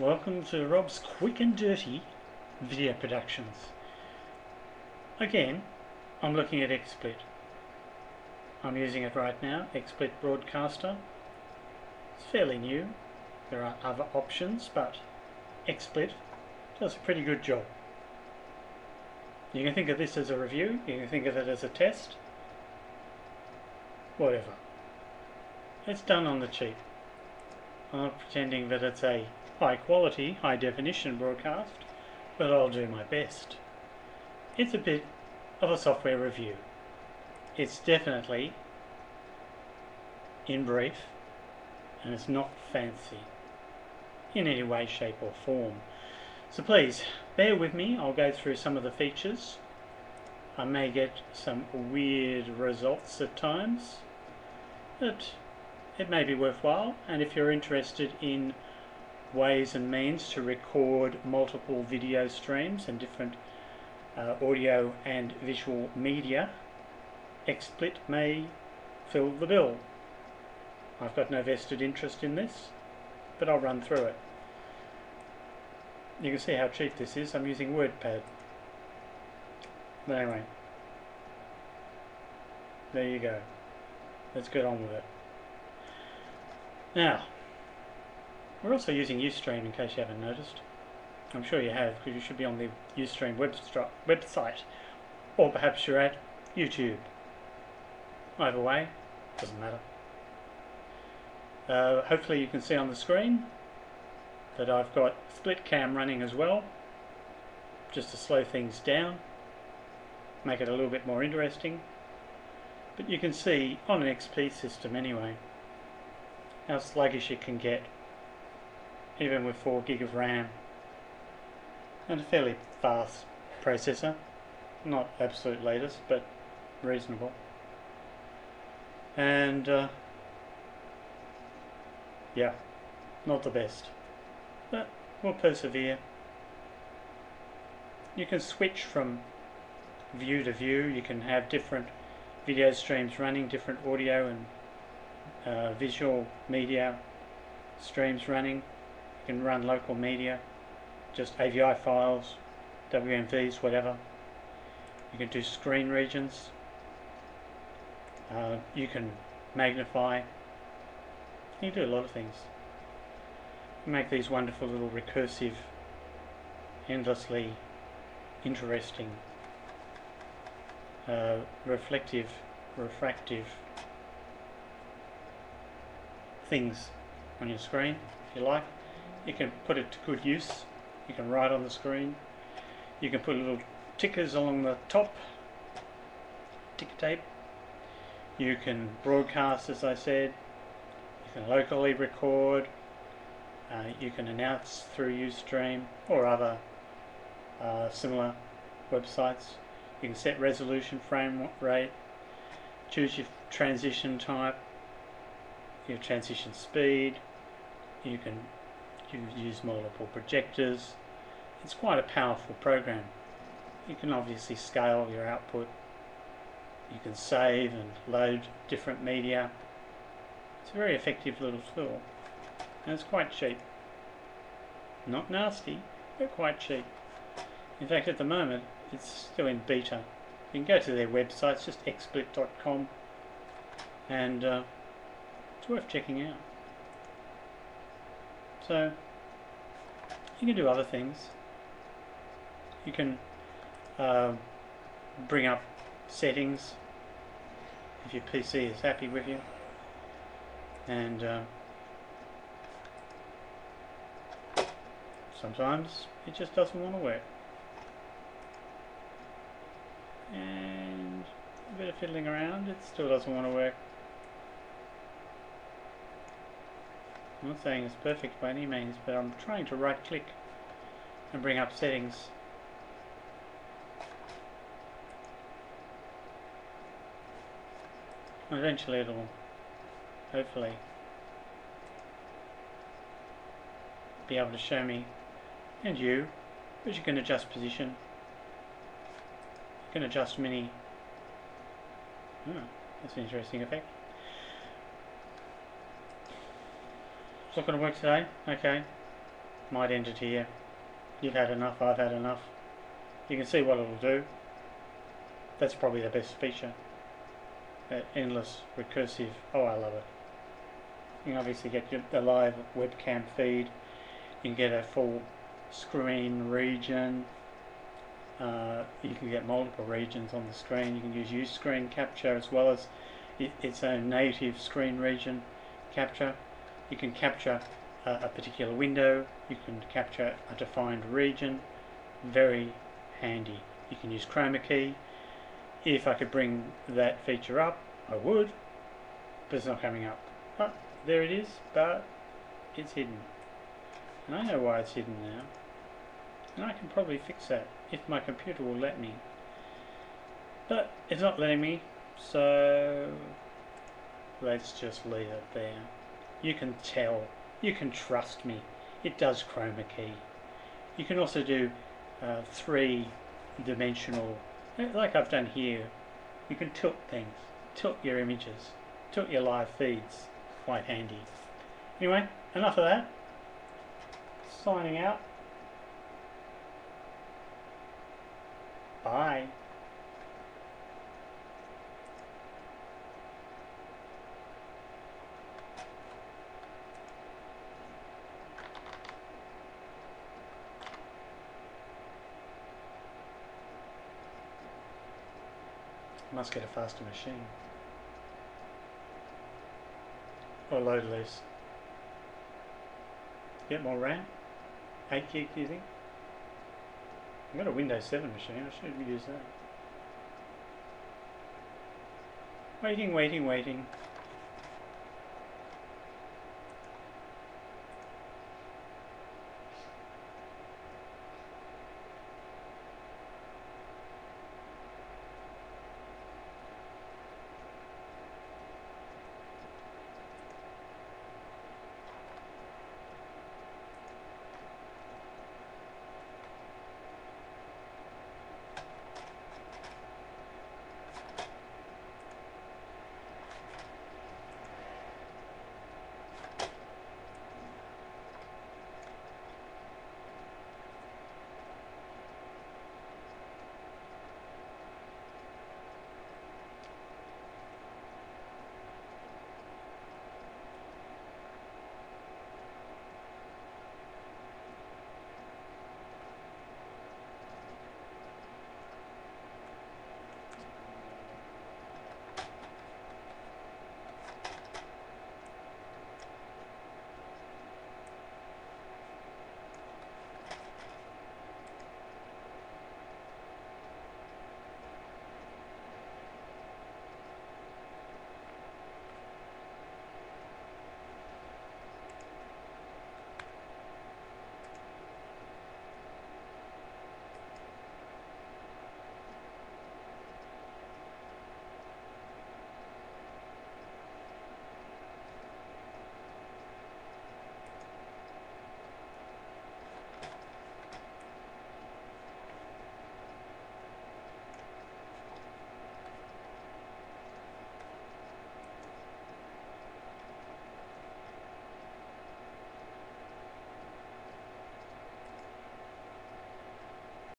Welcome to Rob's Quick and Dirty Video Productions. Again, I'm looking at XSplit. I'm using it right now, XSplit Broadcaster. It's fairly new. There are other options, but XSplit does a pretty good job. You can think of this as a review, you can think of it as a test, whatever. It's done on the cheap. I'm not pretending that it's a high quality, high definition broadcast, but I'll do my best. It's a bit of a software review. It's definitely in brief, and it's not fancy in any way, shape or form. So please, bear with me. I'll go through some of the features. I may get some weird results at times, but it may be worthwhile. And if you're interested in ways and means to record multiple video streams and different audio and visual media, XSplit may fill the bill. I've got no vested interest in this, but I'll run through it. You can see how cheap this is. I'm using WordPad. But anyway, there you go. Let's get on with it. Now, we're also using Ustream in case you haven't noticed. I'm sure you have, because you should be on the Ustream website, or perhaps you're at YouTube. Either way, doesn't matter. Hopefully you can see on the screen that I've got split cam running as well, just to slow things down, make it a little bit more interesting. But you can see on an XP system anyway how sluggish it can get, even with 4 gig of RAM and a fairly fast processor. Not absolute latest, but reasonable. And yeah, not the best, but we'll persevere. You can switch from view to view. You can have different video streams running, different audio and visual media streams running. You can run local media, just AVI files, WMVs, whatever. You can do screen regions. You can magnify. You can do a lot of things. You make these wonderful little recursive, endlessly interesting, reflective, refractive things on your screen, if you like. You can put it to good use. You can write on the screen. You can put little tickers along the top, ticker tape. You can broadcast, as I said. You can locally record. You can announce through Ustream or other similar websites. You can set resolution, frame rate, choose your transition type, your transition speed. You can use multiple projectors. It's quite a powerful program. You can obviously scale your output. You can save and load different media. It's a very effective little tool, and it's quite cheap. Not nasty, but quite cheap. In fact, at the moment it's still in beta. You can go to their website, it's just xsplit.com, and it's worth checking out. So you can do other things. You can bring up settings if your PC is happy with you, and sometimes it just doesn't want to work, and a bit of fiddling around, it still doesn't want to work. I'm not saying it's perfect by any means, but I'm trying to right click and bring up settings. Eventually it'll hopefully be able to show me, and you, but you can adjust position. You can adjust many. Oh, that's an interesting effect. It's not going to work today. Okay, might end it here. You've had enough, I've had enough. You can see what it'll do. That's probably the best feature. Endless recursive. Oh, I love it. You can obviously get the live webcam feed. You can get a full screen region. You can get multiple regions on the screen. You can use screen capture as well as its own native screen region capture. You can capture a particular window. You can capture a defined region. Very handy. You can use chroma key. If I could bring that feature up, I would, but it's not coming up. Oh, there it is, but it's hidden. And I know why it's hidden now. And I can probably fix that if my computer will let me. But it's not letting me, so let's just leave it there. You can tell, you can trust me, it does chroma key. You can also do 3-dimensional, like I've done here. You can tilt things, tilt your images, tilt your live feeds. Quite handy. Anyway, enough of that. Signing out. Bye. Must get a faster machine. Or load less. Get more RAM? 8 gig, do you think? I've got a Windows 7 machine, I should use that. Waiting.